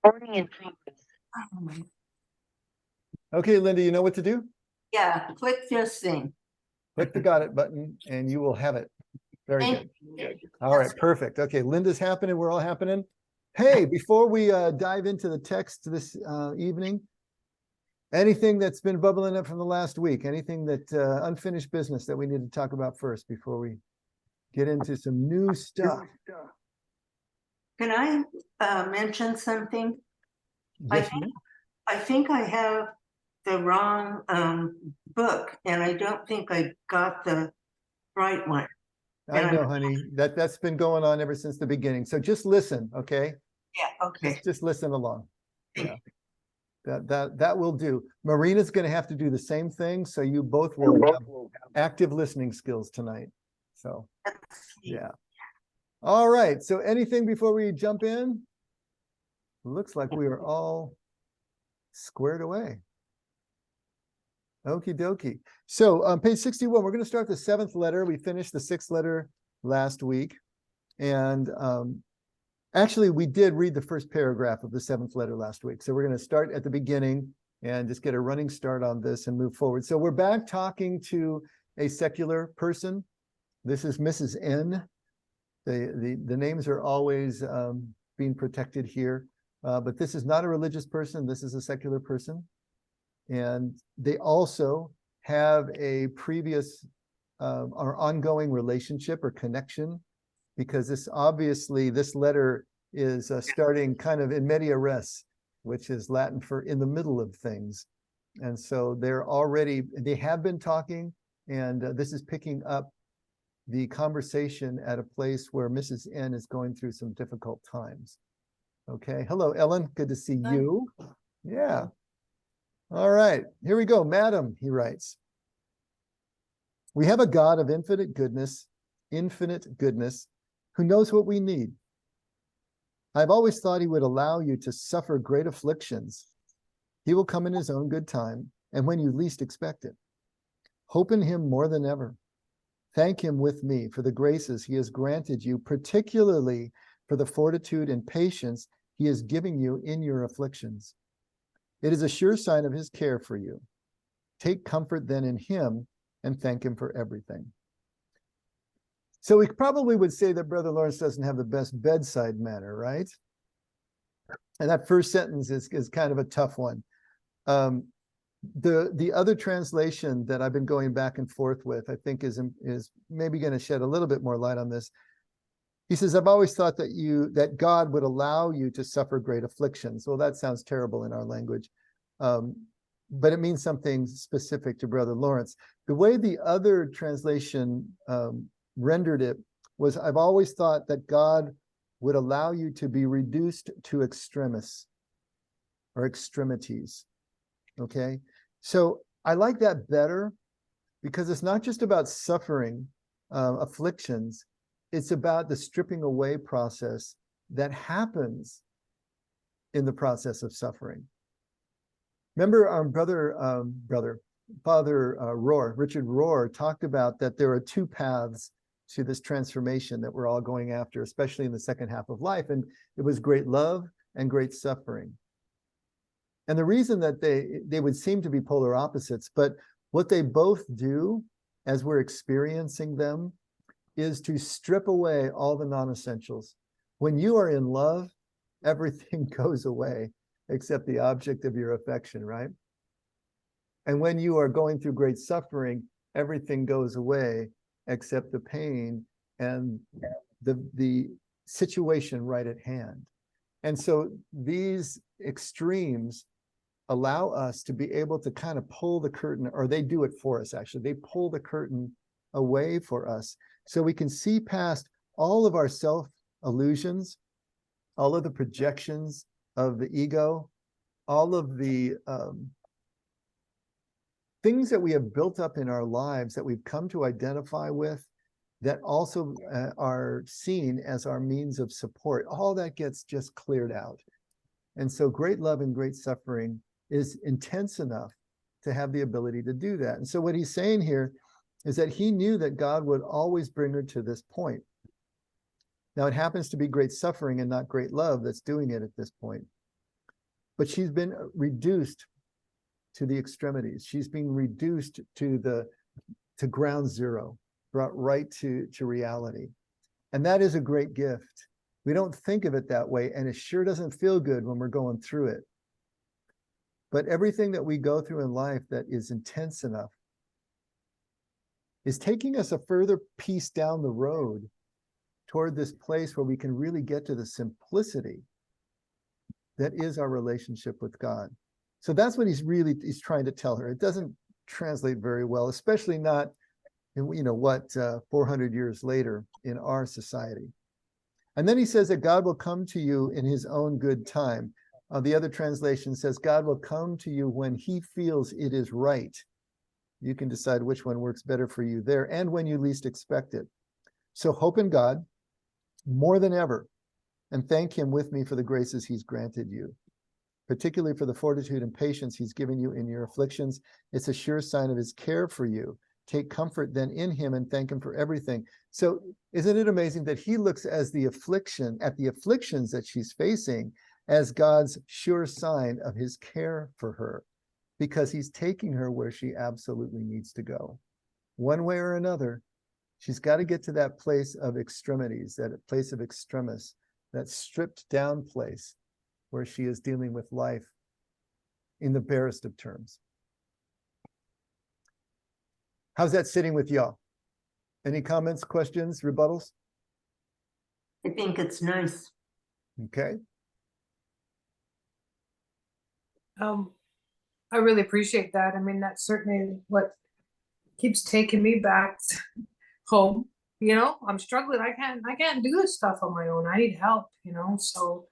Recording in progress. Okay, Linda, you know what to do? Yeah, click this thing. Click the got it button and you will have it. Very Thank good. you. All right, perfect. Okay, Linda's happening. We're all happening. Hey, before we dive into the text this evening, anything that's been bubbling up from the last week, anything that unfinished business that we need to talk about first before we get into some new stuff? Can I mention something? Yes, ma'am. I think I have the wrong book, and I don't think I got the right one. I know, honey, that's been going on ever since the beginning. So just listen, okay? Yeah, okay. Just listen along. Yeah. That will do. Marina's going to have to do the same thing, so you both will have active listening skills tonight. So, yeah. All right. So anything before we jump in? Looks like we are all squared away. Okie dokie. So on page 61, we're going to start the 7th letter. We finished the 6th letter last week. And actually, we did read the first paragraph of the 7th letter last week. So we're going to start at the beginning and just get a running start on this and move forward. So we're back talking to a secular person. This is Mrs. N. The names are always being protected here. But this is not a religious person. This is a secular person. And they also have a previous or ongoing relationship or connection, because this letter is starting kind of in media res, which is Latin for in the middle of things. And so they have been talking, and this is picking up the conversation at a place where Mrs. N is going through some difficult times. Okay. Hello, Ellen. Good to see you. Yeah. All right. Here we go. Madam, he writes, we have a God of infinite goodness, who knows what we need. I've always thought he would allow you to suffer great afflictions. He will come in his own good time, and when you least expect it. Hope in him more than ever. Thank him with me for the graces he has granted you, particularly for the fortitude and patience he is giving you in your afflictions. It is a sure sign of his care for you. Take comfort then in him and thank him for everything. So we probably would say that Brother Lawrence doesn't have the best bedside manner, right? And that first sentence is kind of a tough one. The other translation that I've been going back and forth with, I think is maybe going to shed a little bit more light on this. He says, I've always thought that God would allow you to suffer great afflictions. Well, that sounds terrible in our language, but it means something specific to Brother Lawrence. The way the other translation rendered it was, I've always thought that God would allow you to be reduced to extremis or extremities. Okay, so I like that better, because it's not just about suffering afflictions. It's about the stripping away process that happens in the process of suffering. Remember our Father Rohr, Richard Rohr, talked about that there are two paths to this transformation that we're all going after, especially in the second half of life. And it was great love and great suffering. And the reason that they would seem to be polar opposites, but what they both do as we're experiencing them is to strip away all the non-essentials. When you are in love, everything goes away except the object of your affection, right? And when you are going through great suffering, everything goes away except the pain and the situation right at hand. And so these extremes allow us to be able to kind of pull the curtain, or they do it for us, actually. They pull the curtain away for us so we can see past all of our self-illusions, all of the projections of the ego, all of the things that we have built up in our lives that we've come to identify with, that also are seen as our means of support. All that gets just cleared out. And so great love and great suffering is intense enough to have the ability to do that. And so what he's saying here is that he knew that God would always bring her to this point. Now, it happens to be great suffering and not great love that's doing it at this point. But she's been reduced to the extremities. She's being reduced to ground zero, brought right to reality. And that is a great gift. We don't think of it that way, and it sure doesn't feel good when we're going through it. But everything that we go through in life that is intense enough is taking us a further piece down the road toward this place where we can really get to the simplicity that is our relationship with God. So that's what he's trying to tell her. It doesn't translate very well, especially not in 400 years later in our society. And then he says that God will come to you in his own good time. The other translation says God will come to you when he feels it is right. You can decide which one works better for you there, and when you least expect it. So hope in God more than ever, and thank him with me for the graces he's granted you, particularly for the fortitude and patience he's given you in your afflictions. It's a sure sign of his care for you. Take comfort then in him and thank him for everything. So isn't it amazing that he looks at the afflictions that she's facing as God's sure sign of his care for her, because he's taking her where she absolutely needs to go. One way or another, she's got to get to that place of extremities, that place of extremis, that stripped down place where she is dealing with life in the barest of terms. How's that sitting with y'all? Any comments, questions, rebuttals? I think it's nice. Okay. I really appreciate that. I mean, that's certainly what keeps taking me back home. You know, I'm struggling. I can't do this stuff on my own. I need help, you know, so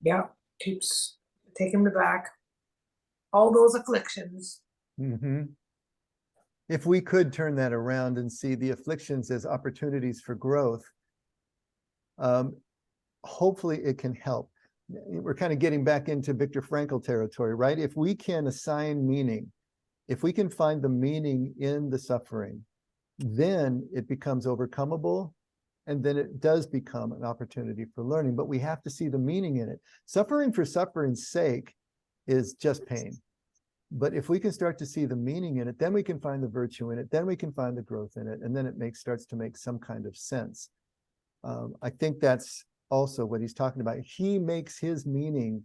yeah, keeps taking me back. All those afflictions. Mm-hmm. If we could turn that around and see the afflictions as opportunities for growth, hopefully it can help. We're kind of getting back into Viktor Frankl territory, right? If we can assign meaning, if we can find the meaning in the suffering, then it becomes overcomable, and then it does become an opportunity for learning. But we have to see the meaning in it. Suffering for suffering's sake is just pain. But if we can start to see the meaning in it, then we can find the virtue in it, then we can find the growth in it, and then it starts to make some kind of sense. I think that's also what he's talking about. He makes his meaning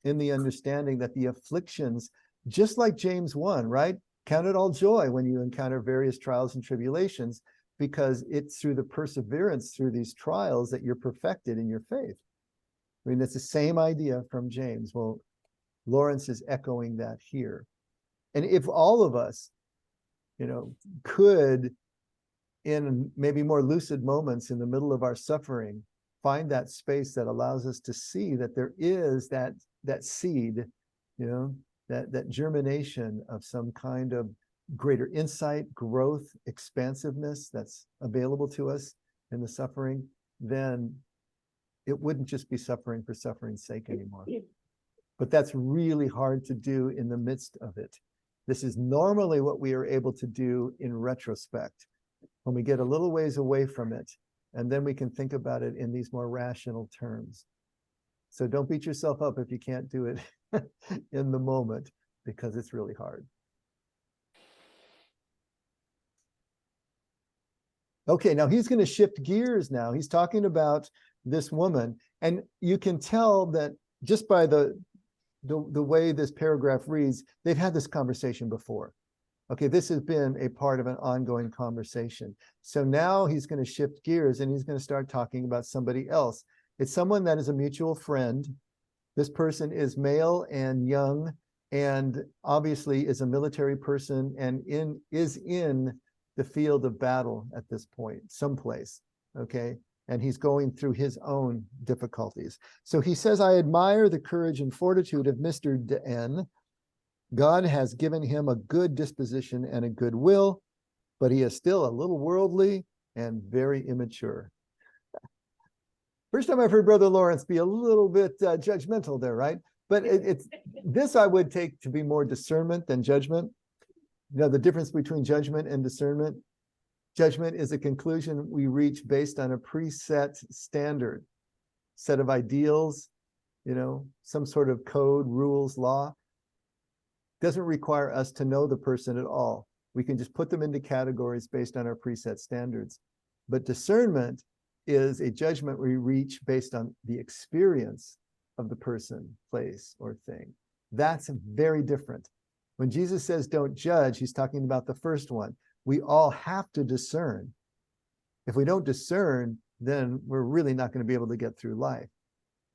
in the understanding that the afflictions, just like James 1, right? Count it all joy when you encounter various trials and tribulations, because it's through the perseverance through these trials that you're perfected in your faith. I mean, it's the same idea from James. Well, Lawrence is echoing that here. And if all of us, could, in maybe more lucid moments in the middle of our suffering, find that space that allows us to see that there is that seed, that germination of some kind of greater insight, growth, expansiveness that's available to us in the suffering, then it wouldn't just be suffering for suffering's sake anymore. But that's really hard to do in the midst of it. This is normally what we are able to do in retrospect, when we get a little ways away from it, and then we can think about it in these more rational terms. So don't beat yourself up if you can't do it in the moment, because it's really hard. Okay, now he's going to shift gears now. He's talking about this woman, and you can tell that just by the way this paragraph reads, they've had this conversation before. Okay, this has been a part of an ongoing conversation. So now he's going to shift gears and he's going to start talking about somebody else. It's someone that is a mutual friend. This person is male and young, and obviously is a military person and is in the field of battle at this point, someplace, okay? And he's going through his own difficulties. So he says, I admire the courage and fortitude of Mr. N. God has given him a good disposition and a good will, but he is still a little worldly and very immature. First time I've heard Brother Lawrence be a little bit judgmental there, right? But this I would take to be more discernment than judgment. The difference between judgment and discernment. Judgment is a conclusion we reach based on a preset standard, set of ideals, some sort of code, rules, law. Doesn't require us to know the person at all. We can just put them into categories based on our preset standards. But discernment is a judgment we reach based on the experience of the person, place, or thing. That's very different. When Jesus says don't judge, he's talking about the first one. We all have to discern. If we don't discern, then we're really not going to be able to get through life.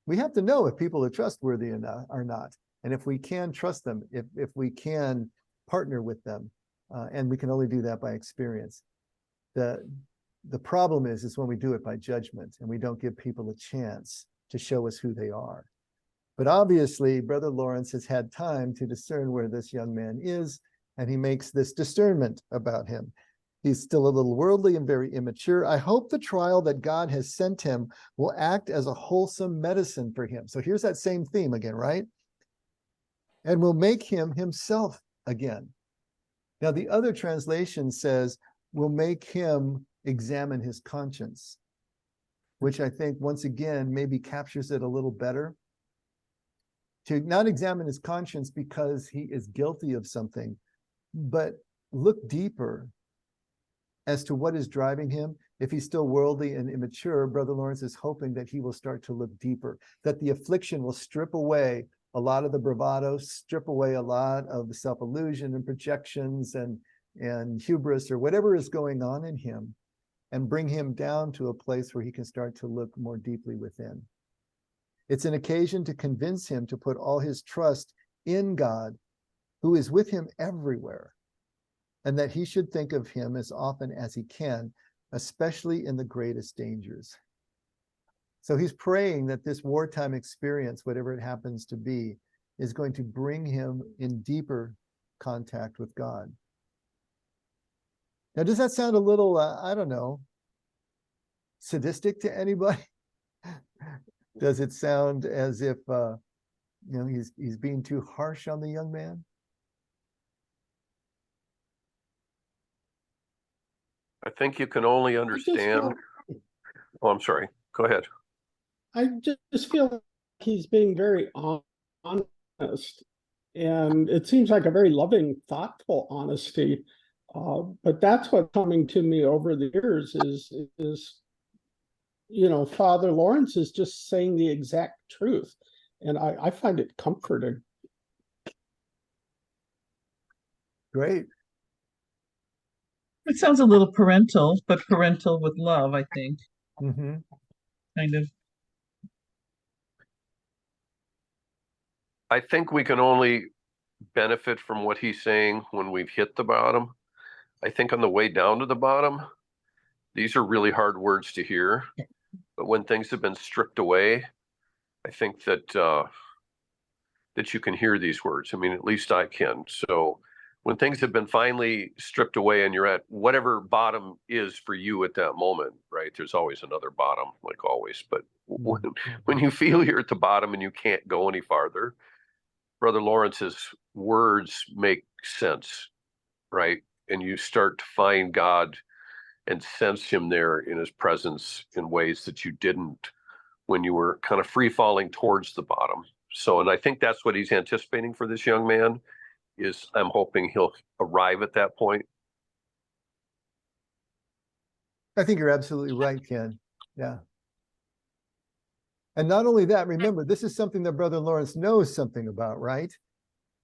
We have to know if people are trustworthy or not, and if we can trust them, if we can partner with them, and we can only do that by experience. The problem is when we do it by judgment and we don't give people a chance to show us who they are. But obviously, Brother Lawrence has had time to discern where this young man is, and he makes this discernment about him. He's still a little worldly and very immature. I hope the trial that God has sent him will act as a wholesome medicine for him. So here's that same theme again, right? And will make him himself again. Now, the other translation says, will make him examine his conscience, which I think, once again, maybe captures it a little better. To not examine his conscience because he is guilty of something, but look deeper as to what is driving him. If he's still worldly and immature, Brother Lawrence is hoping that he will start to look deeper, that the affliction will strip away a lot of the bravado, strip away a lot of the self-illusion and projections and hubris or whatever is going on in him, and bring him down to a place where he can start to look more deeply within. It's an occasion to convince him to put all his trust in God, who is with him everywhere, and that he should think of him as often as he can, especially in the greatest dangers. So he's praying that this wartime experience, whatever it happens to be, is going to bring him in deeper contact with God. Now, does that sound a little, I don't know, sadistic to anybody? Does it sound as if, he's being too harsh on the young man? I think you can only understand. Oh, I'm sorry. Go ahead. I just feel like he's being very honest, and it seems like a very loving, thoughtful honesty. But that's what's coming to me over the years is Father Lawrence is just saying the exact truth, and I find it comforting. Great. It sounds a little parental, but parental with love, I think. Mm-hmm. Kind of. I think we can only benefit from what he's saying when we've hit the bottom. I think on the way down to the bottom, these are really hard words to hear. But when things have been stripped away, I think that that you can hear these words. I mean, at least I can. So when things have been finally stripped away and you're at whatever bottom is for you at that moment, right? There's always another bottom, like always. But when you feel you're at the bottom and you can't go any farther, Brother Lawrence's words make sense, right? And you start to find God and sense him there in his presence in ways that you didn't when you were kind of free falling towards the bottom. So, and I think that's what he's anticipating for this young man, is I'm hoping he'll arrive at that point. I think you're absolutely right, Ken. Yeah. And not only that, remember, this is something that Brother Lawrence knows something about, right?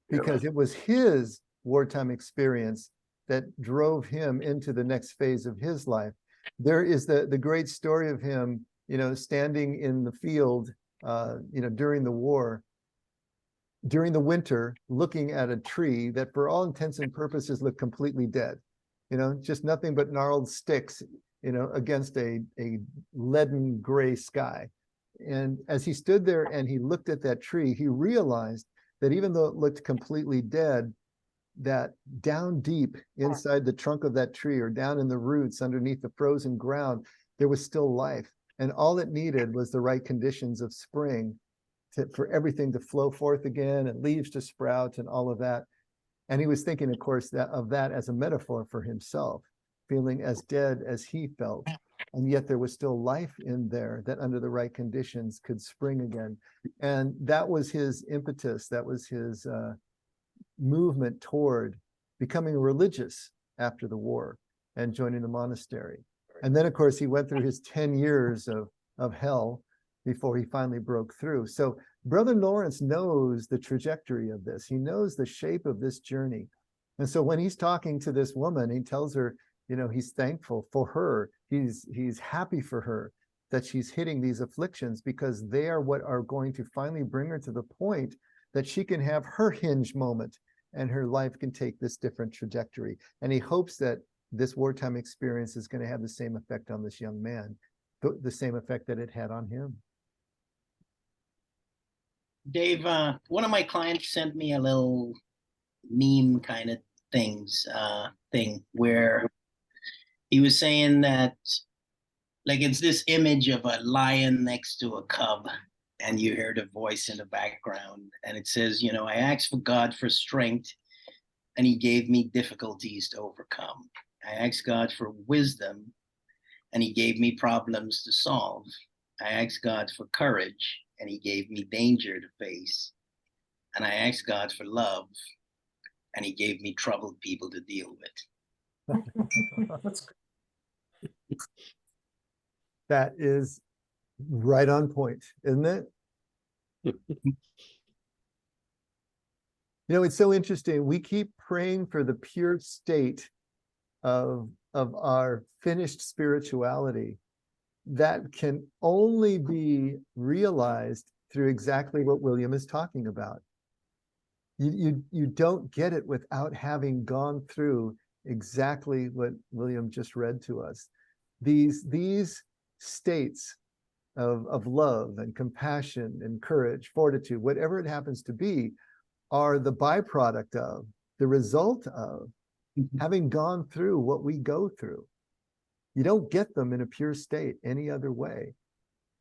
Because it was his wartime experience that drove him into the next phase of his life. There is the great story of him, standing in the field, during the war, during the winter, looking at a tree that for all intents and purposes looked completely dead, just nothing but gnarled sticks, against a leaden gray sky. And as he stood there and he looked at that tree, he realized that even though it looked completely dead, that down deep inside the trunk of that tree, or down in the roots underneath the frozen ground, there was still life. And all it needed was the right conditions of spring for everything to flow forth again and leaves to sprout and all of that. And he was thinking, of course, of that as a metaphor for himself. feeling as dead as he felt. And yet there was still life in there that under the right conditions could spring again. And that was his impetus. That was his movement toward becoming religious after the war and joining the monastery. And then, of course, he went through his 10 years of hell before he finally broke through. So Brother Lawrence knows the trajectory of this. He knows the shape of this journey. And so when he's talking to this woman, he tells her, you know, he's thankful for her. He's happy for her that she's hitting these afflictions, because they are what are going to finally bring her to the point that she can have her hinge moment and her life can take this different trajectory. And he hopes that this wartime experience is going to have the same effect on this young man, the same effect that it had on him. Dave, one of my clients sent me a little meme kind of thing where he was saying that, like, it's this image of a lion next to a cub, and you hear the voice in the background, and it says, you know, I asked for God for strength, and he gave me difficulties to overcome. I asked God for wisdom, and he gave me problems to solve. I asked God for courage, and he gave me danger to face. And I asked God for love, and he gave me troubled people to deal with. That's good. That is right on point, isn't it? You know, it's so interesting. We keep praying for the pure state of our finished spirituality that can only be realized through exactly what William is talking about. You don't get it without having gone through exactly what William just read to us. These states of love and compassion and courage, fortitude, whatever it happens to be, are the byproduct of, the result of having gone through what we go through. You don't get them in a pure state any other way.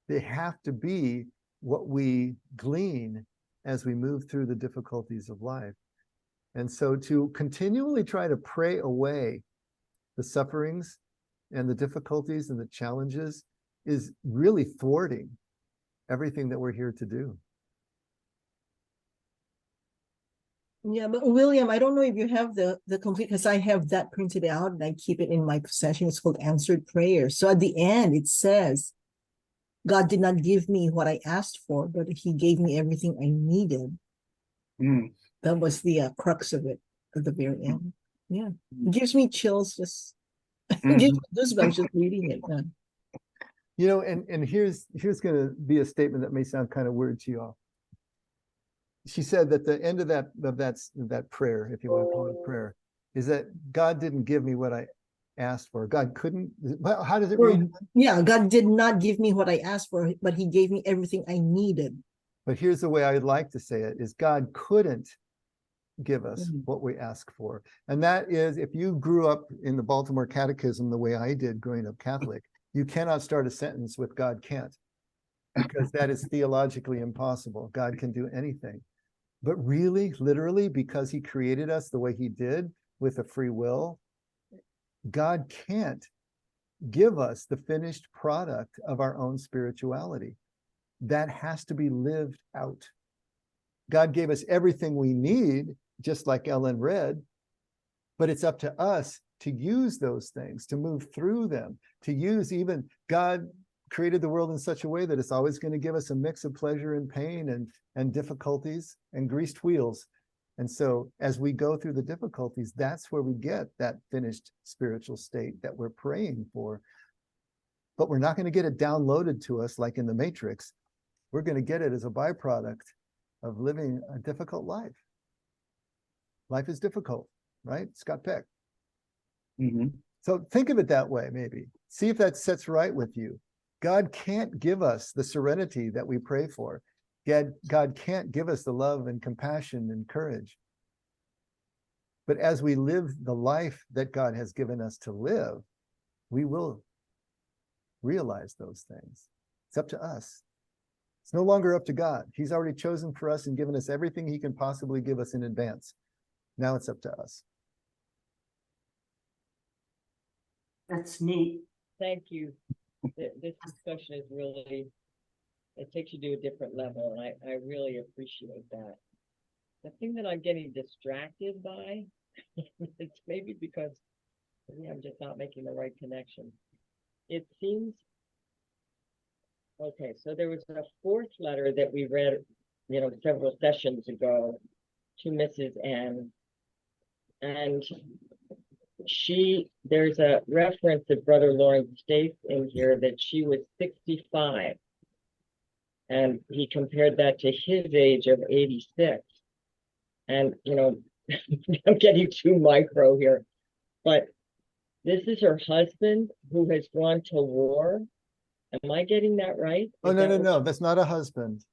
They have to be what we glean as we move through the difficulties of life. And so to continually try to pray away the sufferings and the difficulties and the challenges is really thwarting everything that we're here to do. Yeah, but William, I don't know if you have the complete, because I have that printed out and I keep it in my possession. It's called Answered Prayer. So at the end, it says, God did not give me what I asked for, but he gave me everything I needed. That was the crux of it at the very end. Yeah, it gives me chills just, it gives me goosebumps just reading it. Yeah. You know, and here's going to be a statement that may sound kind of weird to you all. She said that the end of that prayer, if you want to call it a prayer, is that God didn't give me what I asked for. God couldn't. How does it read? Yeah, God did not give me what I asked for, but he gave me everything I needed. But here's the way I'd like to say it, is God couldn't give us what we ask for. And that is, if you grew up in the Baltimore Catechism the way I did growing up Catholic, you cannot start a sentence with God can't, because that is theologically impossible. God can do anything. But really, literally, because he created us the way he did with a free will, God can't give us the finished product of our own spirituality. That has to be lived out. God gave us everything we need, just like Ellen read, but it's up to us to use those things, to move through them, to use even God created the world in such a way that it's always going to give us a mix of pleasure and pain and difficulties and greased wheels. And so as we go through the difficulties, that's where we get that finished spiritual state that we're praying for. But we're not going to get it downloaded to us like in the Matrix. We're going to get it as a byproduct of living a difficult life. Life is difficult, right? Scott Peck. So think of it that way, maybe. See if that sets right with you. God can't give us the serenity that we pray for. God can't give us the love and compassion and courage. But as we live the life that God has given us to live, we will realize those things. It's up to us. It's no longer up to God. He's already chosen for us and given us everything he can possibly give us in advance. Now it's up to us. That's neat. Thank you. This discussion is really, it takes you to a different level, and I really appreciate that. The thing that I'm getting distracted by, it's maybe because maybe I'm just not making the right connection. It seems, okay, so there was a fourth letter that we read, several sessions ago to Mrs. N. And there's a reference that Brother Lawrence states in here that she was 65. And he compared that to his age of 86. And, I'm getting too micro here, but this is her husband who has gone to war. Am I getting that right? Oh, Is no, that no, what no, that's not a husband.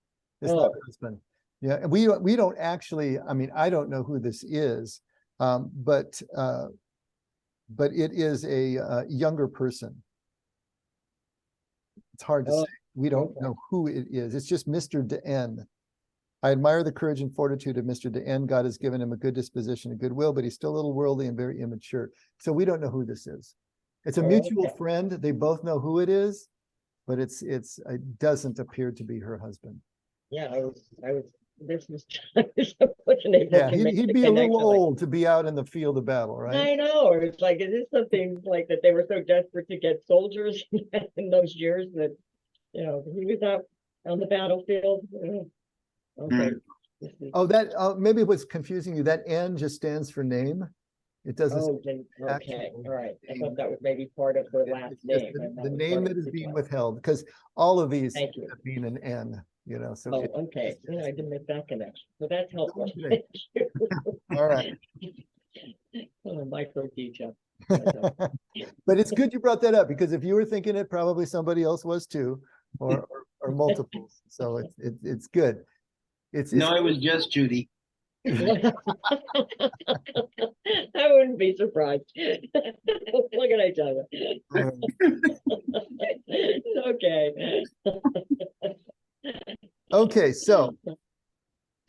It's not Oh. a husband. Yeah, and we don't actually, I mean, I don't know who this is, but it is a younger person. It's hard to Oh, say. We don't okay. know who it is. It's just Mr. DeN. I admire the courage and fortitude of Mr. DeN. God has given him a good disposition and goodwill, but he's still a little worldly and very immature. So we don't know who this is. It's a Oh, mutual okay. friend. They both know who it is, but it doesn't appear to be her husband. Yeah, I was, this was, I wasn't able Yeah, to make he'd the be a little connection, like, old to be out in the field of battle, right? I know, it's like, is this something like that they were so desperate to get soldiers in those years that, he was out on the battlefield? Okay. This is- Oh, that maybe what's confusing you, that N just stands for name. It doesn't. Oh, then, okay, actual all right. I name. thought that was maybe part of her It- last it's just name. and the that was name part that of is the being job. withheld, because all of these Thank you. have been an N, so. Oh, okay, I didn't make that connection, so that's helpful. Great. Thank you. All right. Oh, micro detail. But it's good you brought that up, because if you were thinking it, probably somebody else was too, or multiples. So it's good. It's No, it was just Judy. I wouldn't be surprised. What can I tell you? Okay. Okay, so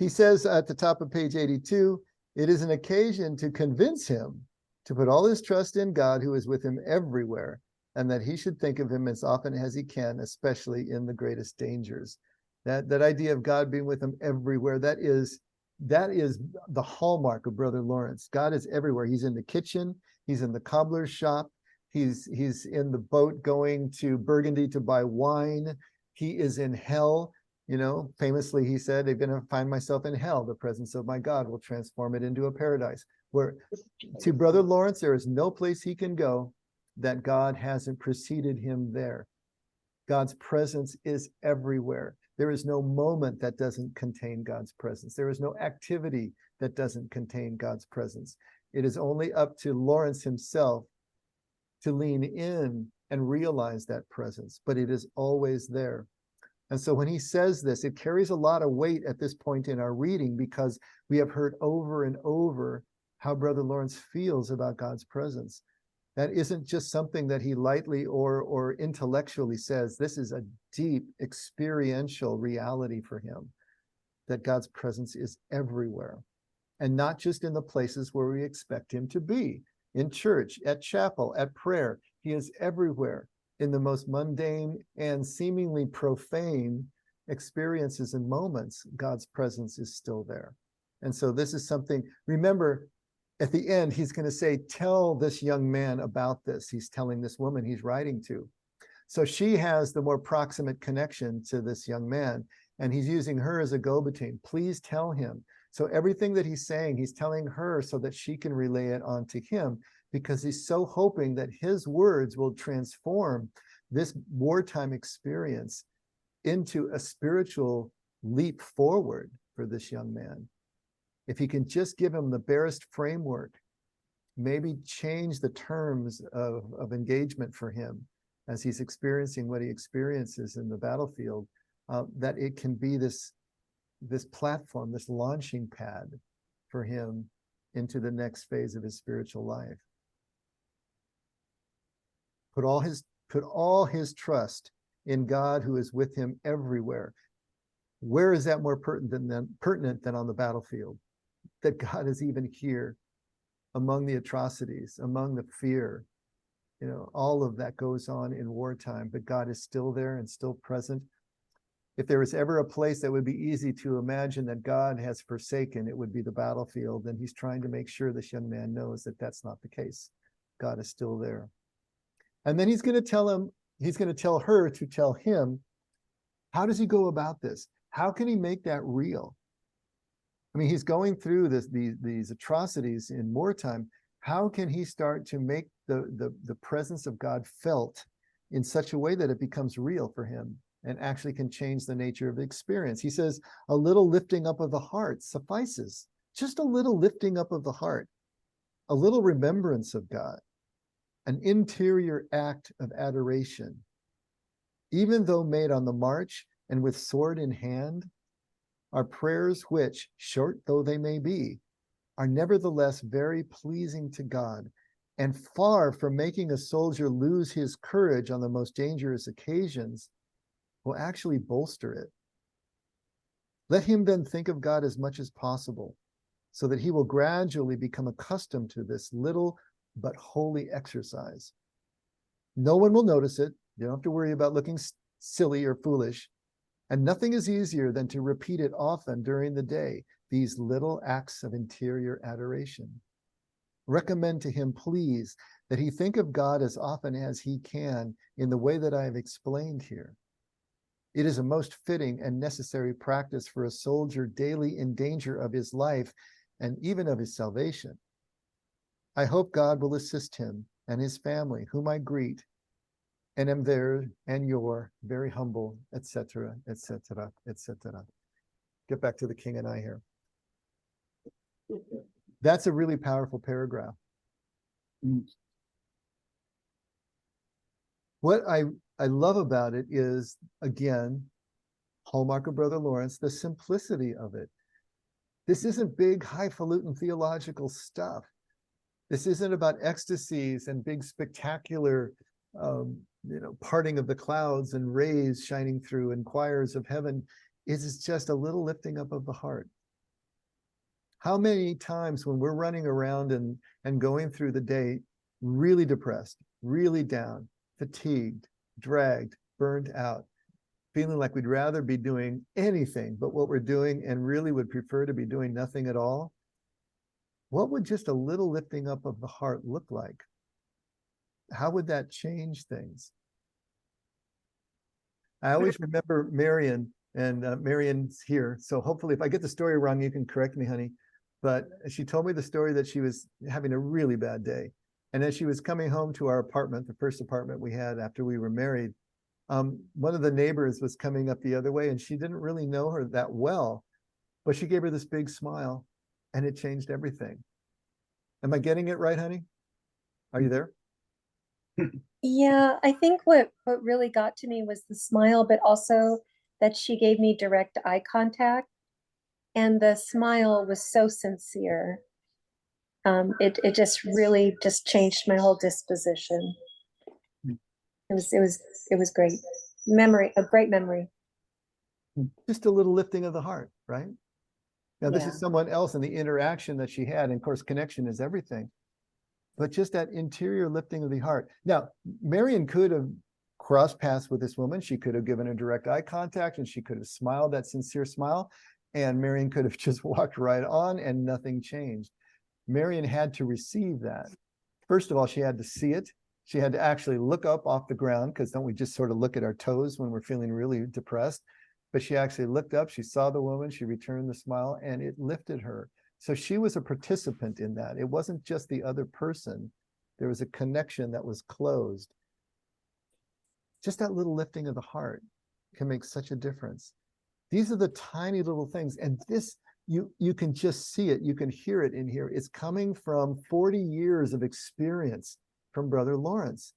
he says at the top of page 82, it is an occasion to convince him to put all his trust in God, who is with him everywhere, and that he should think of him as often as he can, especially in the greatest dangers. That idea of God being with him everywhere, that is the hallmark of Brother Lawrence. God is everywhere. He's in the kitchen, he's in the cobbler's shop, he's in the boat going to Burgundy to buy wine, he is in hell. Famously he said, "If I find myself in hell, the presence of my God will transform it into a paradise." Where to Brother Lawrence, there is no place he can go that God hasn't preceded him there. God's presence is everywhere. There is no moment that doesn't contain God's presence. There is no activity that doesn't contain God's presence. It is only up to Lawrence himself to lean in and realize that presence, but it is always there. And so when he says this, it carries a lot of weight at this point in our reading, because we have heard over and over how Brother Lawrence feels about God's presence. That isn't just something that he lightly or intellectually says. This is a deep experiential reality for him, that God's presence is everywhere, and not just in the places where we expect him to be, in church, at chapel, at prayer. He is everywhere. In the most mundane and seemingly profane experiences and moments, God's presence is still there. And so this is something, remember, at the end, he's going to say, tell this young man about this. He's telling this woman he's writing to. So she has the more proximate connection to this young man, and he's using her as a go-between. Please tell him. So everything that he's saying, he's telling her so that she can relay it on to him, because he's so hoping that his words will transform this wartime experience into a spiritual leap forward for this young man. If he can just give him the barest framework, maybe change the terms of engagement for him as he's experiencing what he experiences in the battlefield, that it can be this platform, this launching pad for him into the next phase of his spiritual life. Put all his trust in God, who is with him everywhere. Where is that more pertinent than on the battlefield? That God is even here among the atrocities, among the fear, You know, all of that goes on in wartime, but God is still there and still present. If there was ever a place that would be easy to imagine that God has forsaken, it would be the battlefield. And he's trying to make sure this young man knows that that's not the case. God is still there. And then he's going to tell her to tell him, how does he go about this? How can he make that real? I mean, he's going through these atrocities in wartime. How can he start to make the presence of God felt in such a way that it becomes real for him and actually can change the nature of the experience? He says, a little lifting up of the heart suffices. Just a little lifting up of the heart, a little remembrance of God, an interior act of adoration. Even though made on the march and with sword in hand, our prayers which, short though they may be, are nevertheless very pleasing to God, and far from making a soldier lose his courage on the most dangerous occasions, will actually bolster it. Let him then think of God as much as possible, so that he will gradually become accustomed to this little but holy exercise. No one will notice it. You don't have to worry about looking silly or foolish. And nothing is easier than to repeat it often during the day, these little acts of interior adoration. Recommend to him, please, that he think of God as often as he can in the way that I have explained here. It is a most fitting and necessary practice for a soldier daily in danger of his life and even of his salvation. I hope God will assist him and his family, whom I greet, and am there and your very humble, etc., etc., etc. Get back to the king and I here. That's a really powerful paragraph. What I love about it is, again, hallmark of Brother Lawrence, the simplicity of it. This isn't big, highfalutin theological stuff. This isn't about ecstasies and big, spectacular parting of the clouds and rays shining through and choirs of heaven. It is just a little lifting up of the heart. How many times when we're running around and going through the day, really depressed, really down, fatigued, dragged, burned out, feeling like we'd rather be doing anything but what we're doing and really would prefer to be doing nothing at all? What would just a little lifting up of the heart look like? How would that change things? I always remember Marion, and Marion's here. So hopefully if I get the story wrong, you can correct me, honey. But she told me the story that she was having a really bad day. And as she was coming home to our apartment, the first apartment we had after we were married, one of the neighbors was coming up the other way and she didn't really know her that well, but she gave her this big smile and it changed everything. Am I getting it right, honey? Are you there? Yeah, I think what really got to me was the smile, but also that she gave me direct eye contact, and the smile was so sincere. It just really just changed my whole disposition. It was great memory, a great memory. Just a little lifting of the heart, right? Now this Yeah. is someone else and the interaction that she had, and of course connection is everything. But just that interior lifting of the heart. Now, Marion could have crossed paths with this woman. She could have given her direct eye contact and she could have smiled that sincere smile. And Marion could have just walked right on and nothing changed. Marion had to receive that. First of all, she had to see it. She had to actually look up off the ground, because don't we just sort of look at our toes when we're feeling really depressed? But she actually looked up, she saw the woman, she returned the smile, and it lifted her. So she was a participant in that. It wasn't just the other person. There was a connection that was closed. Just that little lifting of the heart can make such a difference. These are the tiny little things. And this, you can just see it. You can hear it in here. It's coming from 40 years of experience from Brother Lawrence.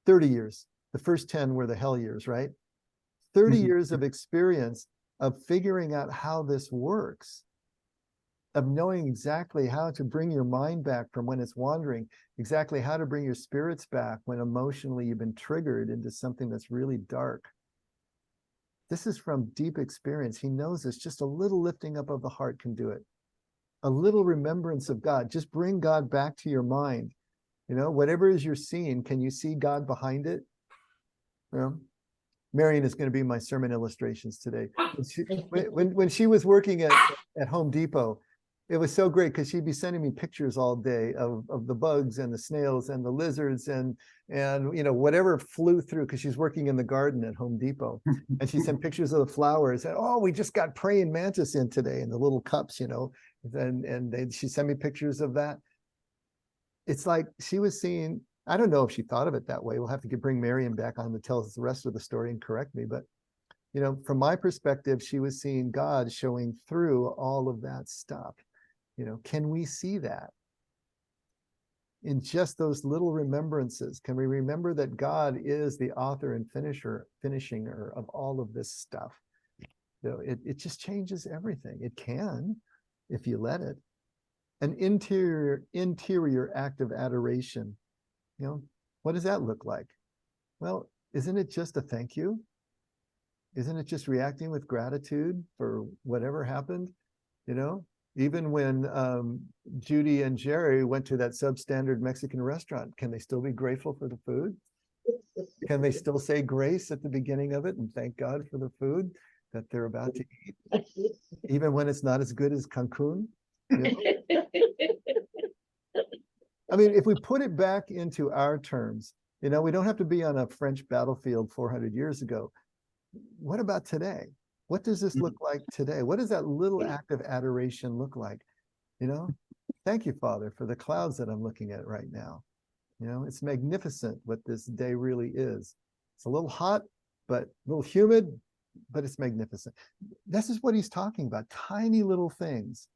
30 years. The first 10 were the hell years, right? 30 years of experience of figuring out how this works, of knowing exactly how to bring your mind back from when it's wandering, exactly how to bring your spirits back when emotionally you've been triggered into something that's really dark. This is from deep experience. He knows this. Just a little lifting up of the heart can do it. A little remembrance of God. Just bring God back to your mind. Whatever is you're seeing, can you see God behind it? Marion is going to be my sermon illustrations today. When she was working at Home Depot, it was so great because she'd be sending me pictures all day of the bugs and the snails and the lizards and whatever flew through, because she's working in the garden at Home Depot. And she sent pictures of the flowers, and we just got praying mantis in today in the little cups, and she sent me pictures of that. It's like she was seeing, I don't know if she thought of it that way. We'll have to bring Marion back on to tell us the rest of the story and correct me. But, from my perspective, she was seeing God showing through all of that stuff. Can we see that in just those little remembrances? Can we remember that God is the author and finisher of all of this stuff? It just changes everything. It can, if you let it. An interior act of adoration. What does that look like? Well, isn't it just a thank you? Isn't it just reacting with gratitude for whatever happened? Even when Judy and Jerry went to that substandard Mexican restaurant, can they still be grateful for the food? Can they still say grace at the beginning of it and thank God for the food that they're about to eat, even when it's not as good as Cancun? I mean, if we put it back into our terms, we don't have to be on a French battlefield 400 years ago. What about today? What does this look like today? What does that little act of adoration look like? Thank you, Father, for the clouds that I'm looking at right now. It's magnificent what this day really is. It's a little hot, but a little humid, but it's magnificent. This is what he's talking about, tiny little things,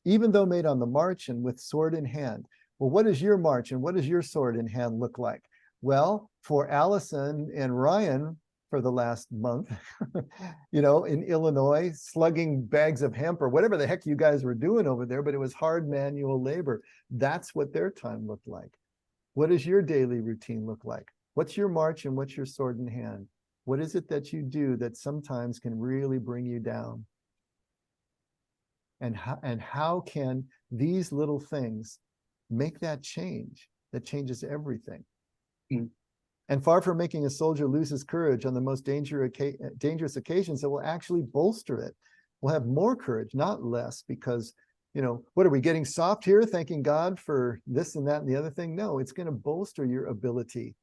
even though made on the march and with sword in hand. Well, what does your march and what does your sword in hand look like? Well, for Allison and Ryan, for the last month, in Illinois, slugging bags of hemp or whatever the heck you guys were doing over there, but it was hard manual labor. That's what their time looked like. What does your daily routine look like? What's your march and what's your sword in hand? What is it that you do that sometimes can really bring you down? And how can these little things make that change? That changes everything. And far from making a soldier lose his courage on the most dangerous occasions, it will actually bolster it. We'll have more courage, not less, because, what are we getting soft here, thanking God for this and that and the other thing? No, it's going to bolster your ability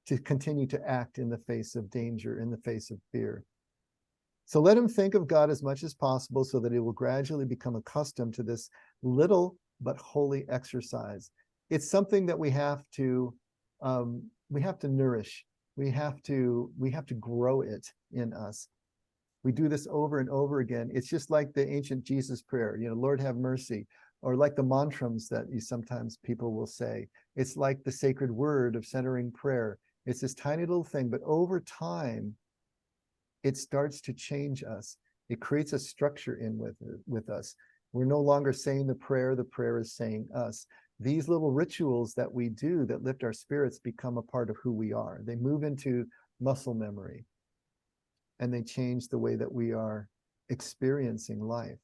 to continue to act in the face of danger, in the face of fear. So let him think of God as much as possible so that he will gradually become accustomed to this little but holy exercise. It's something that we have to nourish. We have to grow it in us. We do this over and over again. It's just like the ancient Jesus prayer, Lord have mercy, or like the mantrams that sometimes people will say. It's like the sacred word of centering prayer. It's this tiny little thing, but over time, it starts to change us. It creates a structure with us. We're no longer saying the prayer is saying us. These little rituals that we do that lift our spirits become a part of who we are. They move into muscle memory, and they change the way that we are experiencing life.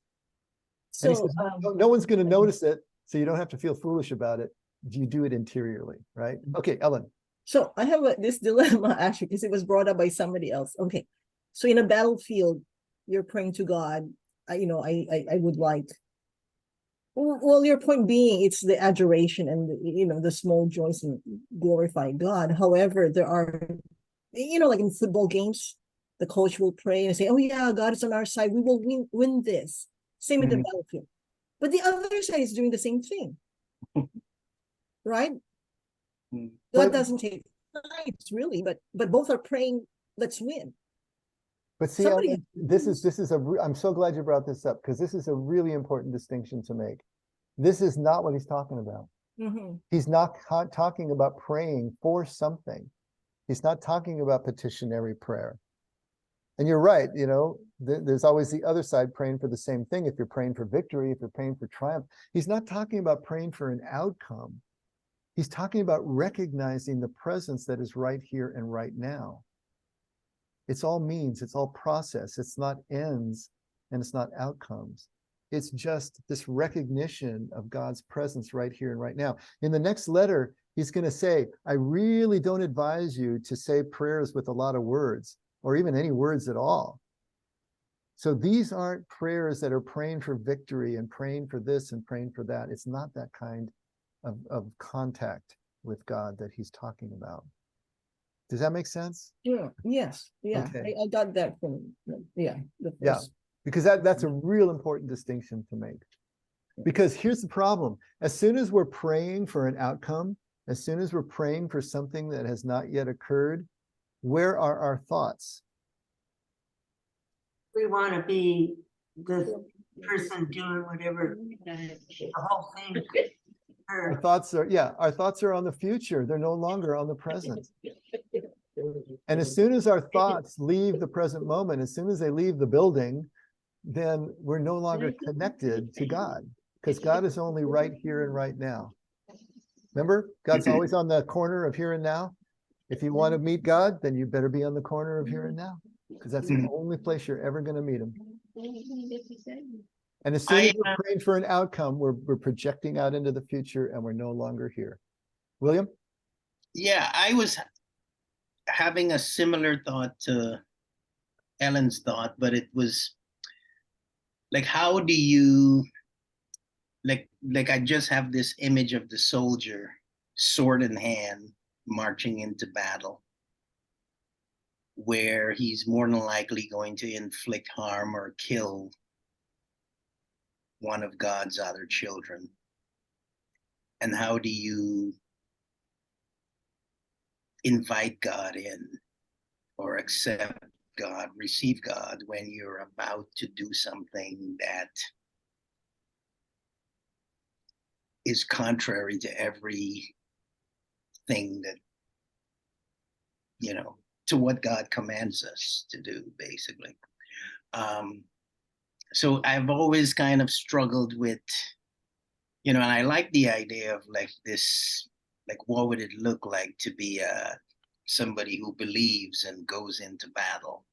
And he So, says, no one's going to notice it, so you don't have to feel foolish about it. You do it interiorly, right? Okay, Ellen. so I have this dilemma actually, because it was brought up by somebody else. Okay, so in a battlefield, you're praying to God. I would like. Well, your point being, it's the adoration and the small joys and glorify God. However, there are, like in football games, the coach will pray and say, "Oh yeah, God is on our side. We will win this." Same in the battlefield, but the other side is doing the same thing, right? God doesn't take sides really, but both are praying, "Let's win." But see, Ellen, I'm so glad you brought this up, because this is a really important distinction to make. This is not what he's talking about. He's not talking about praying for something. He's not talking about petitionary prayer. And you're right, there's always the other side praying for the same thing. If you're praying for victory, if you're praying for triumph, he's not talking about praying for an outcome. He's talking about recognizing the presence that is right here and right now. It's all means, it's all process. It's not ends and it's not outcomes. It's just this recognition of God's presence right here and right now. In the next letter, He's going to say, I really don't advise you to say prayers with a lot of words or even any words at all. So these aren't prayers that are praying for victory and praying for this and praying for that. It's not that kind of contact with God that he's talking about. Does that make sense? Yeah, yes, yeah, Okay. I got that from, yeah. The Yeah. first- Because that's a real important distinction to make. Because here's the problem. As soon as we're praying for an outcome, as soon as we're praying for something that has not yet occurred, where are our thoughts? We want to be the person doing whatever the whole thing. Our thoughts are on the future. They're no longer on the present. And as soon as our thoughts leave the present moment, as soon as they leave the building, then we're no longer connected to God, because God is only right here and right now. Remember, God's always on the corner of here and now. If you want to meet God, then you better be on the corner of here and now, because that's the only place you're ever going to meet him. And as soon as we're praying for an outcome, we're projecting out into the future and we're no longer here. William? Yeah, I was having a similar thought to Ellen's thought, but it was like, how do you, like I just have this image of the soldier, sword in hand, marching into battle, where he's more than likely going to inflict harm or kill one of God's other children. And how do you invite God in or accept God, receive God when you're about to do something that is contrary to everything that, you know, to what God commands us to do, basically. So I've always kind of struggled with, you know, and I like the idea of like this, like what would it look like to be somebody who believes and goes into battle?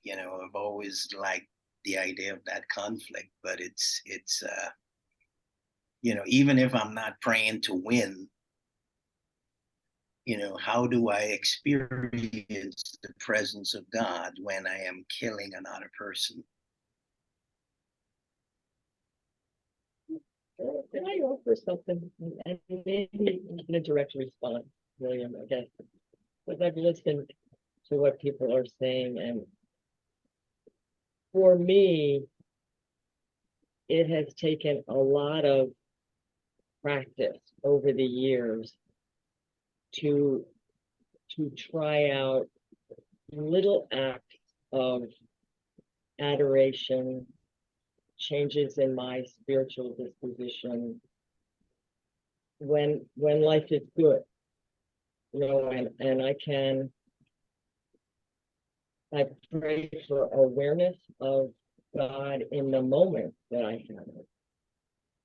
You know, I've always liked the idea of that conflict, but it's you know, even if I'm not praying to win, you know, how do I experience the presence of God when I am killing another person? Can I offer something? And maybe in a direct response, William, I guess. Because I've listened to what people are saying, and for me, it has taken a lot of practice over the years to try out little acts of adoration, changes in my spiritual disposition when life is good, you know, and I pray for awareness of God in the moment that I have it.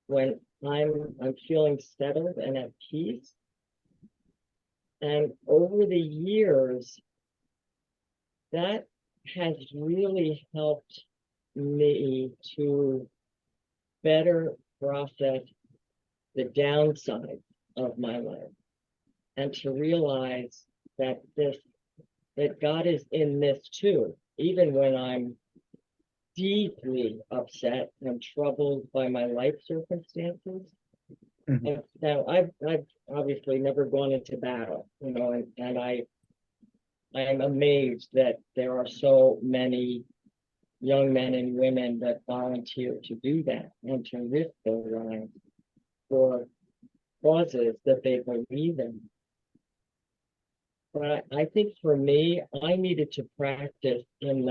When I'm feeling settled and at peace. And over the years, that has really helped me to better process the downside of my life and to realize that God is in this too, even when I'm deeply upset and troubled by my life circumstances. And now I've obviously never gone into battle, you know, and I am amazed that there are so many young men and women that volunteer to do that and to risk their lives for causes that they believe in. But I think for me, I needed to practice in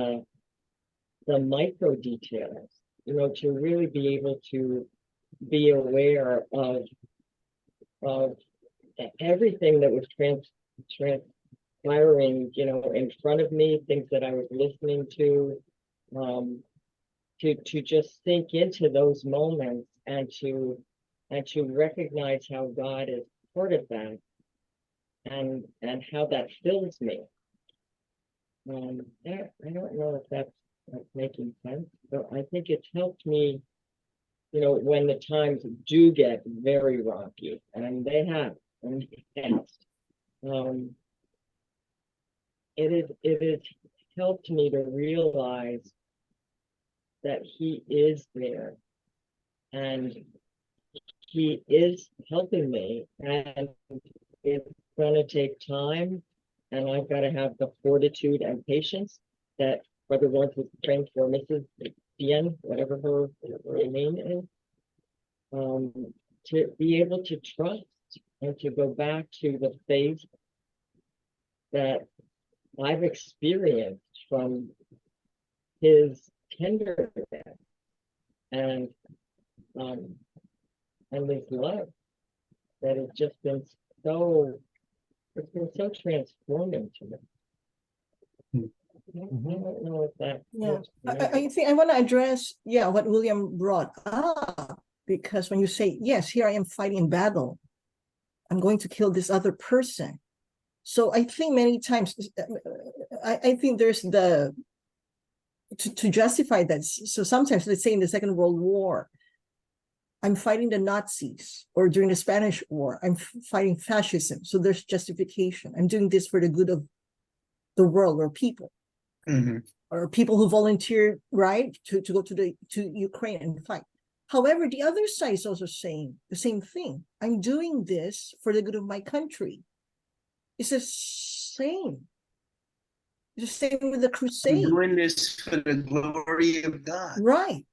the micro details, you know, to really be able to be aware of everything that was transpiring, you know, in front of me, things that I was listening to just sink into those moments and to recognize how God is part of that and how that fills me. I don't know if that's making sense, but I think it's helped me, you know, when the times do get very rocky, and they have and fast. It has helped me to realize that he is there and he is helping me, and it's going to take time, and I've got to have the fortitude and patience that Brother Lawrence was praying for Mrs. Bien, whatever her name is, to be able to trust and to go back to the faith that I've experienced from his tenderness and his love that has just been it's been so transforming to me. I don't know if that. Yeah, helps you. I think I want to address, what William brought up, because when you say, yes, here I am fighting in battle, I'm going to kill this other person. So I think many times, I think there's to justify that. So sometimes, let's say in the Second World War, I'm fighting the Nazis, or during the Spanish War, I'm fighting fascism. So there's justification. I'm doing this for the good of the world or people. Or people who volunteer, right, to go to Ukraine and fight. However, the other side is also saying the same thing. I'm doing this for the good of my country. It's the same. It's the same with the I'm crusade. doing this for the glory of God. Right.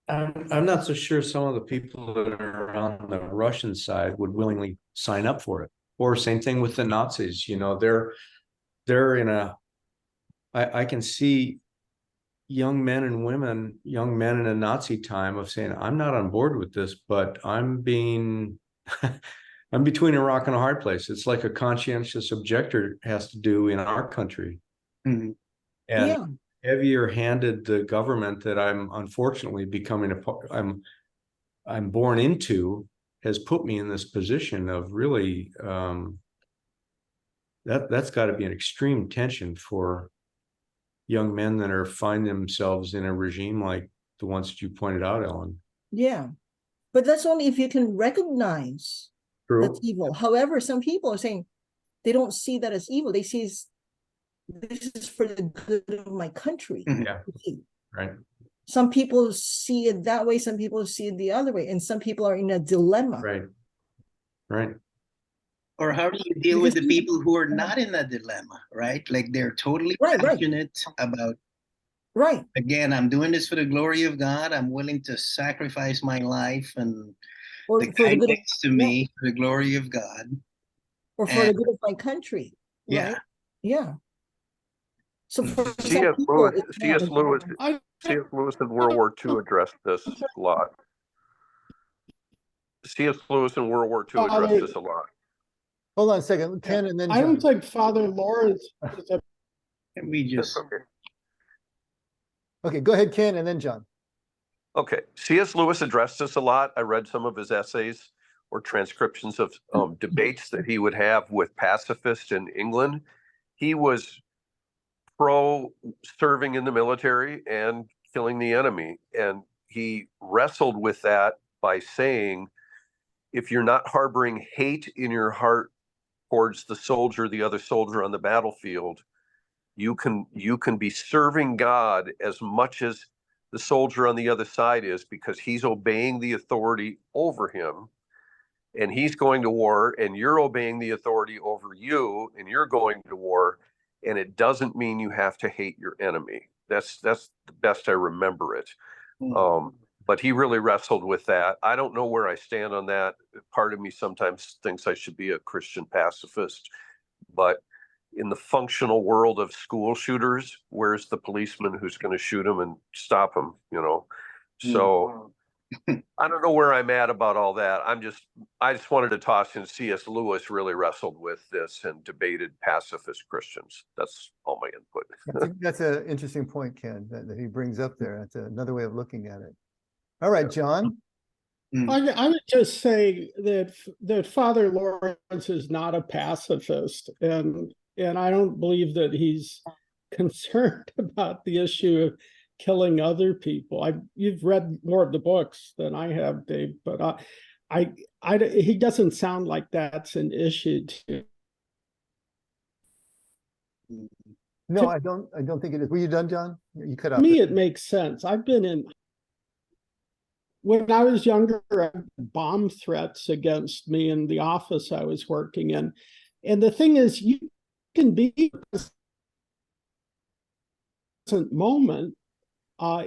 I'm not so sure some of the people that are on the Russian side would willingly sign up for it. Or same thing with the Nazis, you know, they're in a, I can see young men and women, young men in a Nazi time of saying, I'm not on board with this, but I'm being, I'm between a rock and a hard place. It's like a conscientious objector has to do in our country. And heavier handed the government that I'm unfortunately becoming a part, I'm born into, has put me in this position of really, that's got to be an extreme tension for young men that are find themselves in a regime like the ones that you pointed out, Ellen. Yeah. But that's only if you can recognize that's evil. However, some people are saying they don't see that as evil. They see this is for the good of my country. Yeah. Right. Some people see it that way, some people see it the other way, and some people are in a dilemma. Right. Right. Or how do you deal with the people who are not in a dilemma, right? Like they're totally passionate about, again, I'm doing this for the glory of God. I'm willing to sacrifice my life and the guy next to me for the glory of God. or for the good of my country. Yeah. Right? Yeah. So for some C.S. people, Lewis, it's C.S. not. Lewis, C.S. Lewis in World War II addressed this a lot. C.S. Lewis in World War II addressed this a lot. Hold on a second, Ken, and then I don't John. think Father Lawrence is a Can we just Okay, go ahead, Ken, and then John. Okay, C.S. Lewis addressed this a lot. I read some of his essays or transcriptions of debates that he would have with pacifists in England. He was pro serving in the military and killing the enemy. And he wrestled with that by saying, if you're not harboring hate in your heart towards the other soldier on the battlefield, you can be serving God as much as the soldier on the other side is, because he's obeying the authority over him, and he's going to war, and you're obeying the authority over you, and you're going to war, and it doesn't mean you have to hate your enemy. That's the best I remember it. But he really wrestled with that. I don't know where I stand on that. Part of me sometimes thinks I should be a Christian pacifist, but in the functional world of school shooters, where's the policeman who's going to shoot him and stop him, you know? So I don't know where I'm at about all that. I just wanted to toss in C.S. Lewis really wrestled with this and debated pacifist Christians. That's all my input. That's an interesting point, Ken, that he brings up there. That's another way of looking at it. All right, John. I would just say that Father Lawrence is not a pacifist, and I don't believe that he's concerned about the issue of killing other people. You've read more of the books than I have, Dave, but he doesn't sound like that's an issue to No, I don't think it is. Were you done, John? You cut off. me. there. It makes sense. I've been in, when I was younger, I had bomb threats against me in the office I was working in. And the thing is, you can be in a present moment,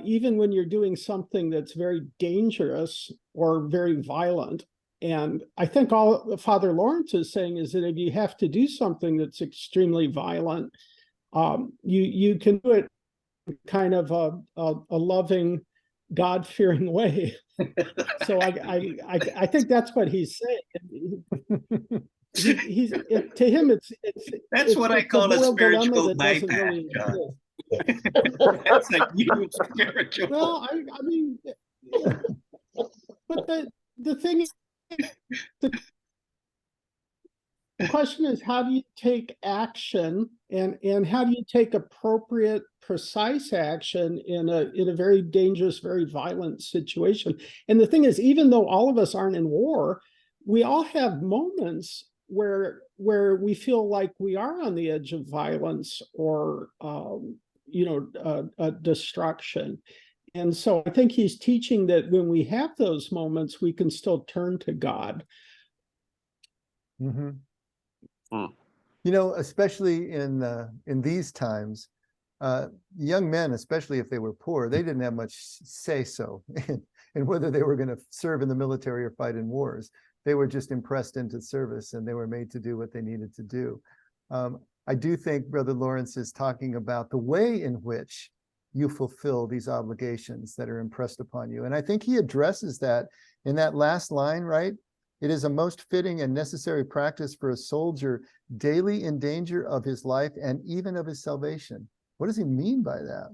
even when you're doing something that's very dangerous or very violent. And I think all Father Lawrence is saying is that if you have to do something that's extremely violent, you can do it kind of a loving, God-fearing way. So I think that's what he's saying. To him, That's what I it's call a moral dilemma spiritual that doesn't bypass, really John. exist. That's a huge spiritual. Well, I mean, but the thing is, the question is, how do you take action, and how do you take appropriate, precise action in a very dangerous, very violent situation? And the thing is, even though all of us aren't in war, we all have moments where we feel like we are on the edge of violence or destruction. And so I think he's teaching that when we have those moments, we can still turn to God. Mm-hmm. Hmm. You know, especially in these times, young men, especially if they were poor, they didn't have much say so in whether they were going to serve in the military or fight in wars. They were just impressed into service, and they were made to do what they needed to do. I do think Brother Lawrence is talking about the way in which you fulfill these obligations that are impressed upon you. And I think he addresses that in that last line, right? It is a most fitting and necessary practice for a soldier daily in danger of his life and even of his salvation. What does he mean by that?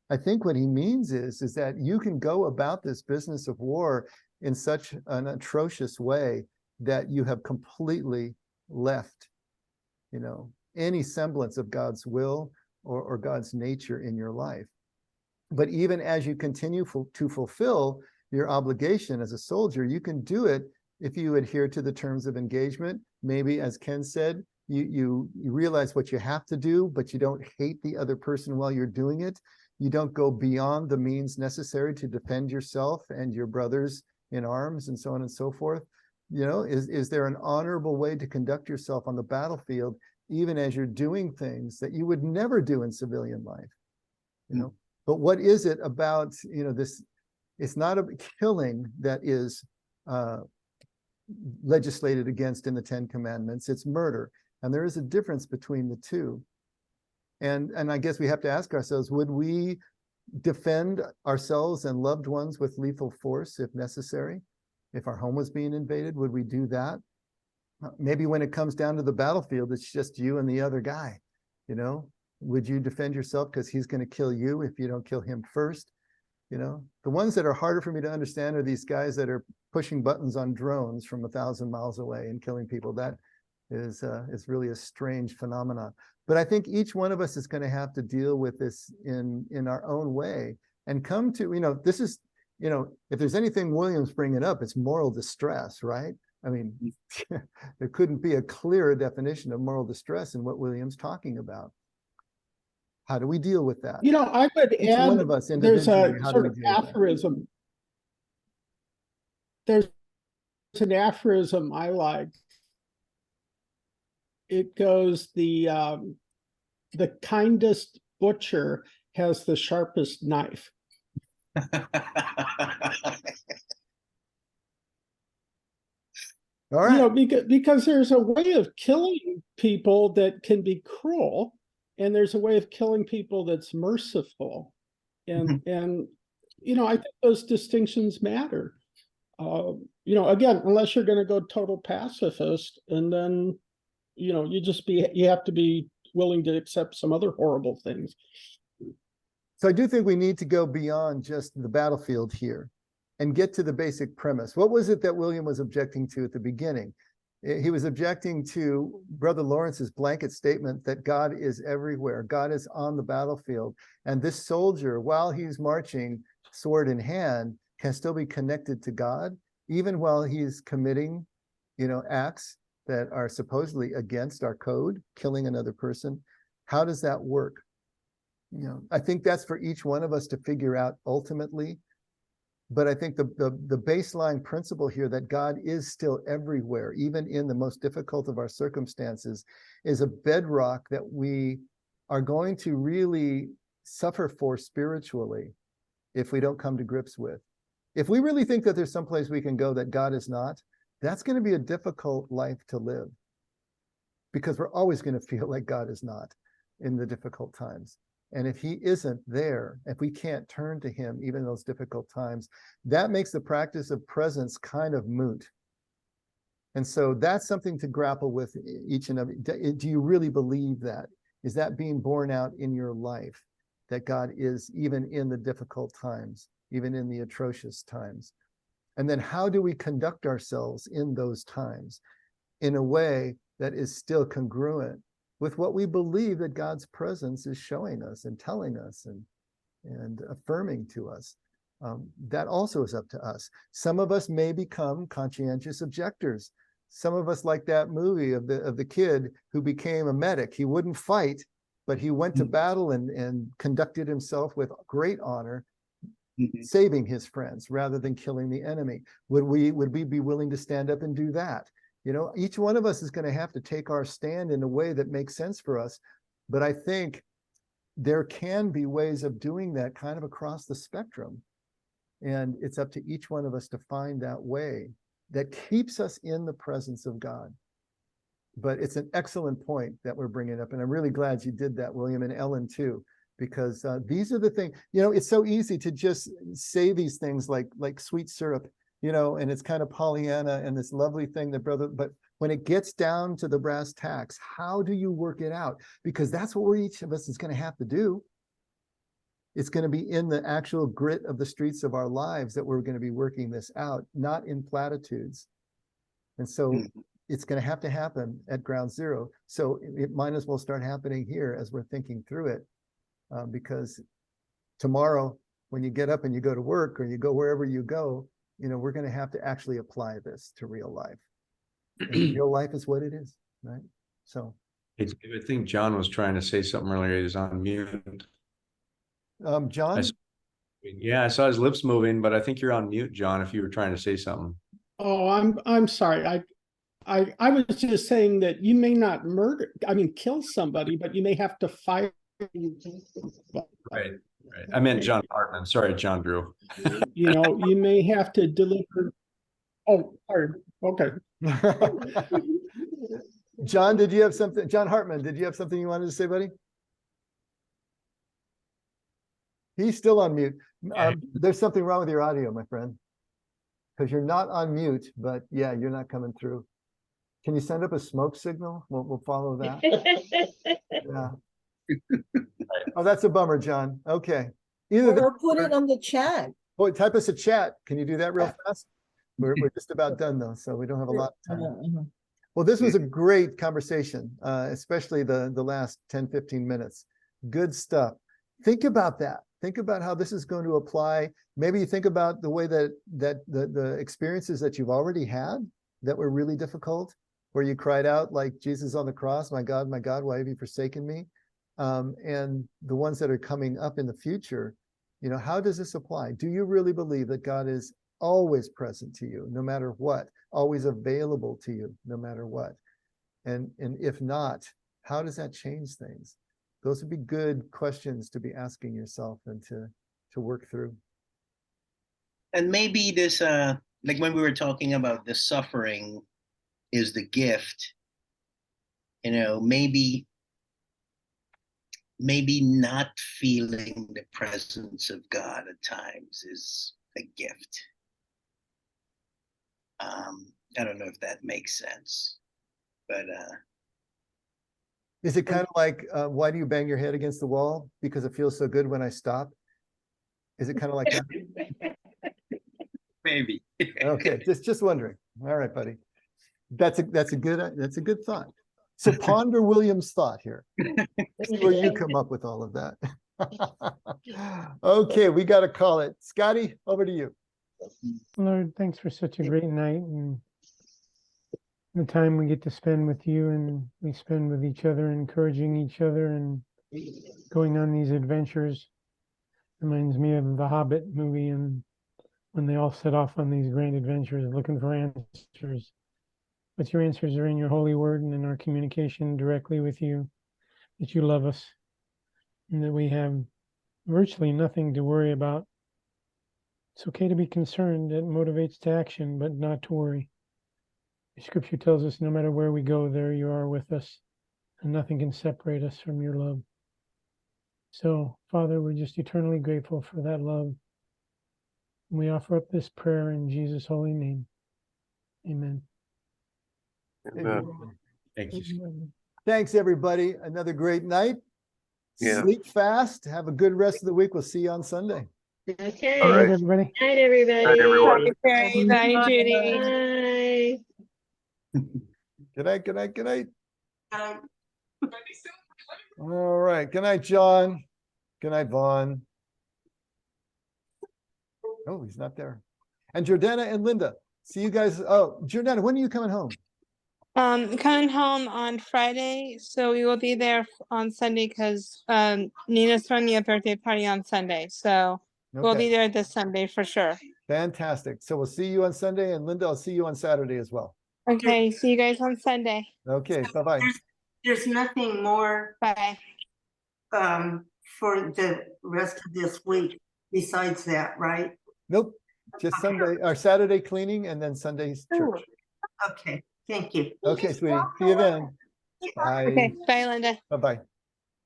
I think what he means is that you can go about this business of war in such an atrocious way that you have completely left, any semblance of God's will or God's nature in your life. But even as you continue to fulfill your obligation as a soldier, you can do it if you adhere to the terms of engagement. Maybe, as Ken said, you realize what you have to do, but you don't hate the other person while you're doing it. You don't go beyond the means necessary to defend yourself and your brothers in arms and so on and so forth. Is there an honorable way to conduct yourself on the battlefield, even as you're doing things that you would never do in civilian life? But what is it about, this? It's not a killing that is legislated against in the Ten Commandments. It's murder. And there is a difference between the two. And I guess we have to ask ourselves, would we defend ourselves and loved ones with lethal force if necessary? If our home was being invaded, would we do that? Maybe when it comes down to the battlefield, it's just you and the other guy. Would you defend yourself because he's going to kill you if you don't kill him first? The ones that are harder for me to understand are these guys that are pushing buttons on drones from 1,000 miles away and killing people. That is really a strange phenomenon. But I think each one of us is going to have to deal with this in our own way and come to, this is, if there's anything William's bringing up, it's moral distress, right? I mean, there couldn't be a clearer definition of moral distress in what William's talking about. How do we deal with that? I would Each add, one of us there's a individually, how do sort we of deal with that? aphorism. There's an aphorism I like. It goes, the kindest butcher has the sharpest knife. All right. Because there's a way of killing people that can be cruel, and there's a way of killing people that's merciful. And I think those distinctions matter. Again, unless you're going to go total pacifist, and then you have to be willing to accept some other horrible things. So I do think we need to go beyond just the battlefield here and get to the basic premise. What was it that William was objecting to at the beginning? He was objecting to Brother Lawrence's blanket statement that God is everywhere. God is on the battlefield. And this soldier, while he's marching sword in hand, can still be connected to God even while he's committing, acts that are supposedly against our code, killing another person. How does that work? I think that's for each one of us to figure out ultimately. But I think the baseline principle here that God is still everywhere, even in the most difficult of our circumstances, is a bedrock that we are going to really suffer for spiritually if we don't come to grips with. If we really think that there's someplace we can go that God is not, that's going to be a difficult life to live, because we're always going to feel like God is not in the difficult times. And if he isn't there, if we can't turn to him even in those difficult times, that makes the practice of presence kind of moot. And so that's something to grapple with each and every day. Do you really believe that? Is that being borne out in your life, that God is even in the difficult times, even in the atrocious times? And then how do we conduct ourselves in those times in a way that is still congruent with what we believe that God's presence is showing us and telling us and affirming to us? That also is up to us. Some of us may become conscientious objectors. Some of us, like that movie of the kid who became a medic. He wouldn't fight, but he went to battle and conducted himself with great honor, saving his friends rather than killing the enemy. Would we be willing to stand up and do that? Each one of us is going to have to take our stand in a way that makes sense for us. But I think there can be ways of doing that kind of across the spectrum. And it's up to each one of us to find that way that keeps us in the presence of God. But it's an excellent point that we're bringing up. And I'm really glad you did that, William, and Ellen too, because these are the things, it's so easy to just say these things like sweet syrup, and it's kind of Pollyanna and this lovely thing that but when it gets down to the brass tacks, how do you work it out? Because that's what each of us is going to have to do. It's going to be in the actual grit of the streets of our lives that we're going to be working this out, not in platitudes. And so it's going to happen at ground zero. So it might as well start happening here as we're thinking through it. Because tomorrow, when you get up and you go to work or you go wherever you go, we're going to have to actually apply this to real life. And real life is what it is, right? So I think John was trying to say something earlier. He was on mute. John? I saw his lips moving, but I think you're on mute, John, if you were trying to say something. Oh, I'm sorry. I was just saying that you may not kill somebody, but you may have to fire. Right. I meant John Hartman. Sorry, John Drew. You may have to deliver. Oh, sorry. Okay. John, did you have something? John Hartman, did you have something you wanted to say, buddy? He's still on mute. There's something wrong with your audio, my friend, because you're not on mute, but yeah, you're not coming through. Can you send up a smoke signal? We'll follow that. Yeah. Oh, that's a bummer, John. Okay. Or put it on the chat. Oh, type us a chat. Can you do that real fast? We're just about done though, so we don't have a lot of time. Well, this was a great conversation, especially the last 10, 15 minutes. Good stuff. Think about that. Think about how this is going to apply. Maybe you think about the way that the experiences that you've already had that were really difficult, where you cried out like Jesus on the cross, my God, why have you forsaken me? And the ones that are coming up in the future, how does this apply? Do you really believe that God is always present to you, no matter what, always available to you, no matter what? And if not, how does that change things? Those would be good questions to be asking yourself and to work through. And maybe this, like when we were talking about the suffering is the gift, maybe not feeling the presence of God at times is a gift. I don't know if that makes sense, but is it kind of like, why do you bang your head against the wall? Because it feels so good when I stop. Is it kind of like that? Maybe. Okay, just wondering. All right, buddy. That's a good thought. So ponder William's thought here. See where you come up with all of that. Okay, we got to call it. Scotty, over to you. Lord, thanks for such a great night and the time we get to spend with you and we spend with each other, encouraging each other and going on these adventures. Reminds me of the Hobbit movie and when they all set off on these grand adventures looking for answers. But your answers are in your holy word and in our communication directly with you, that you love us and that we have virtually nothing to worry about. It's okay to be concerned. It motivates to action, but not to worry. The scripture tells us no matter where we go, there you are with us, and nothing can separate us from your love. So, Father, we're just eternally grateful for that love. We offer up this prayer in Jesus' holy name. Amen. Amen. Thank you. Thanks, everybody. Another great night. Yeah. Sleep fast. Have a good rest of the week. We'll see you on Sunday. Okay. All right. Everybody. Night, everybody. Night, everyone. Bye, Judy. Bye. Good night, good night, good night. Um, All right. Good night, John. Good night, Vaughn. Oh, he's not there. And Jordana and Linda. See you guys. Oh, Jordana, when are you coming home? Coming home on Friday, so we will be there on Sunday because Nina's throwing a birthday party on Sunday, so we'll be Okay, there this Sunday for sure. fantastic. So we'll see you on Sunday, and Linda, I'll see you on Saturday as well. Okay, see you guys on Sunday. Okay, bye-bye. There's nothing more Bye. for the rest of this week besides that, right? Nope, just Sunday, or Saturday cleaning, and then Sunday's church. Okay, thank you. Okay, sweetie. See you then. Okay, Bye. bye, Linda. Bye-bye.